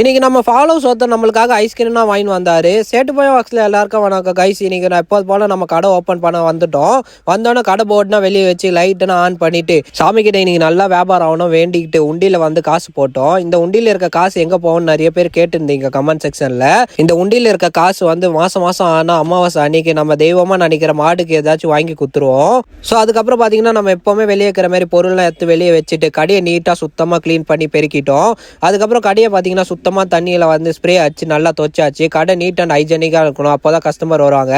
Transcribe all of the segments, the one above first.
இன்னைக்கு நம்ம ஃபாலோஸ் ஒருத்தர் நம்மளுக்காக ஐஸ்கிரீம் தான் வாங்கி வந்தாரு. சேட்டுப்பாய் வாக்ஸ்ல எல்லாருக்கும் வணக்கம் கைஸ். இன்னைக்கு நான் எப்போது போல நம்ம கடை ஓப்பன் பண்ண வந்துட்டோம். வந்தோடனே கடை போர்டுனா வெளியே வச்சு லைட்டுனா ஆன் பண்ணிட்டு சாமி கிட்ட இன்னைக்கு நல்லா வியாபாரம் ஆகணும் வேண்டிக்கிட்டு உண்டியில வந்து காசு போட்டோம். இந்த உண்டியில இருக்க காசு எங்க போகும்னு நிறைய பேர் கேட்டிருந்தீங்க கமெண்ட் செக்ஷன்ல. இந்த உண்டியில இருக்க காசு வந்து மாசம் மாசம் ஆனா அமாவாசை அன்னைக்கு நம்ம தெய்வமா நினைக்கிற மாடுக்கு ஏதாச்சும் வாங்கி குத்துருவோம். ஸோ அதுக்கப்புறம் பாத்தீங்கன்னா நம்ம எப்பவுமே வெளியே இருக்கிற மாதிரி பொருள்லாம் எடுத்து வெளியே வச்சுட்டு கடையை நீட்டா சுத்தமா கிளீன் பண்ணி பெருக்கிட்டோம். அதுக்கப்புறம் கடையை பாத்தீங்கன்னா சுத்தமா தண்ணியில வந்து ஸ்ப்ரே அடிச்சு நல்லா துவைச்சாச்சு. கடை நீட் அண்ட் ஹைஜெனிக்கா இருக்கணும், அப்போதான் கஸ்டமர் வருவாங்க.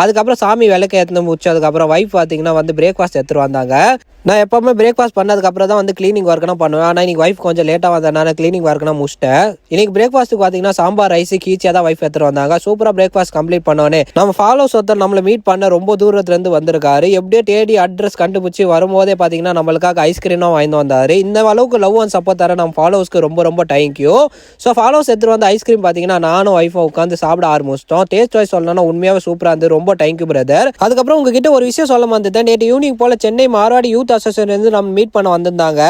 அதுக்கப்புறம் சாமி விளக்கு ஏற்று முடிச்சு அதுக்கப்புறம் வைஃப் பாத்தீங்கன்னா வந்து பிரேக்ஃபாஸ்ட் எடுத்துட்டு வந்தாங்க. நான் எப்பவுமே பிரேக்ஃபாஸ்ட் பண்ணதுக்கு அப்புறம் தான் வந்து கிளீனிங் ஒர்க்னா பண்ணுவேன். ஆனால் இன்னைக்கு வைஃப் கொஞ்சம் லேட்டாக வந்ததுனால கிளீனிங் ஒர்க்னா முடிச்சிட்டேன். இன்னைக்கு பிரேக்ஃபாஸ்ட்டுக்கு பார்த்தீங்கன்னா சாம்பார் ரைஸ் கீச்சியாக தான் வைஃப் எடுத்துட்டு வந்தாங்க. சூப்பராக பிரேக்ஃபாஸ்ட் கம்ப்ளீட் பண்ணோன்னே நம்ம ஃபாலோஸ் ஒருத்தர் நம்மளை மீட் பண்ண ரொம்ப தூரத்துலேருந்து வந்திருக்காரு. எப்படியோ தேடி அட்ரஸ் கண்டுபிடிச்சி வரும்போதே பார்த்தீங்கன்னா நம்மளுக்காக ஐஸ்கிரீமும் வாங்கி வந்தாரு. இந்த அளவுக்கு லவ் அண்ட் சப்போர்ட் தர நம்ம ஃபாலோஸ்க்கு ரொம்ப ரொம்ப தேங்க்யூ. ஸோ ஃபாலோஸ் எடுத்துட்டு வந்து ஐஸ்கிரீம் பார்த்தீங்கன்னா நானும் வைஃபும் உட்காந்து சாப்பிட ஆரம்பிச்சிட்டோம். டேஸ்ட் வைஸ் சொல்லணும்னா உண்மையாகவே சூப்பராக இருந்து ரொம்ப தேங்க்யூ பிரதர். அதுக்கப்புறம் உங்ககிட்ட ஒரு விஷயம் சொல்ல வந்தேன். நேற்று ஈவினிங் போல சென்னை மார்வாடி யூத் அசோசியேஷன் நம்ம மீட் பண்ண வந்திருந்தாங்க.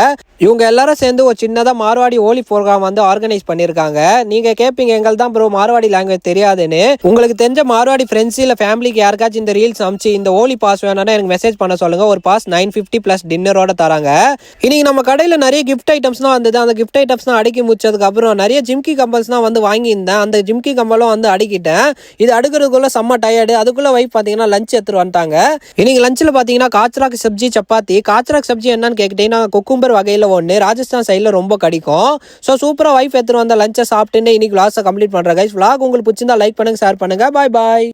இவங்க எல்லாரும் சேர்ந்து ஒரு சின்னதா மார்வாடி ஹோலி ப்ரோக்ராம் வந்து ஆர்கனைஸ் பண்ணிருக்காங்க. நீங்க கேட்பீங்க எங்கள் தான் ப்ரோ மார்வாடி லாங்குவேஜ் தெரியாதுன்னு. உங்களுக்கு தெரிஞ்ச மார்வாடி ஃப்ரெண்ட்ஸ் இல்ல ஃபேமிலிக்கு யாருக்காச்சும் இந்த ரீல்ஸ் அமிச்சு இந்த ஹோலி பாஸ் வேணும்னா எனக்கு மெசேஜ் பண்ண சொல்லுங்க. ஒரு பாஸ் 950 பிளஸ் டின்னரோட தராங்க. இன்னைக்கு நம்ம கடையில நிறைய கிஃப்ட் ஐட்டம்ஸ் தான் வந்தது. அந்த கிஃப்ட் ஐட்டம்ஸ் தான் அடுக்கி முடிச்சதுக்கு அப்புறம் நிறைய ஜிம்கி கம்பல்ஸ் தான் வந்து வாங்கியிருந்தேன். அந்த ஜிம்கி கம்பலும் வந்து அடிக்கிட்டேன். இது அடுக்கிறதுக்குள்ள செம்ம டயர்டு. அதுக்குள்ள வைஃப் பாத்தீங்கன்னா லஞ்ச் எடுத்துட்டு வந்துட்டாங்க. இன்னைக்கு லஞ்சில் பாத்தீங்கன்னா காச்சராக் சப்ஜி சப்பாத்தி. காச்சராக் சப்ஜி என்னன்னு கேக்கிட்டீங்கன்னா குக்கும்பர் வகையில ஒன்று ராஜஸ்தான் சைடில் ரொம்ப கிடைக்கும். ஸோ சூப்பராக வைஃப் எடுத்துட்டு வந்த லஞ்சை சாப்பிட்டுன்னு இன்னைக்கு விளாஸை கம்ப்ளீட் பண்ணுறேன் கைஸ். விளாக் உங்களுக்கு பிடிச்சிருந்தா லைக் பண்ணுங்க, ஷேர் பண்ணுங்க. பாய் பாய்.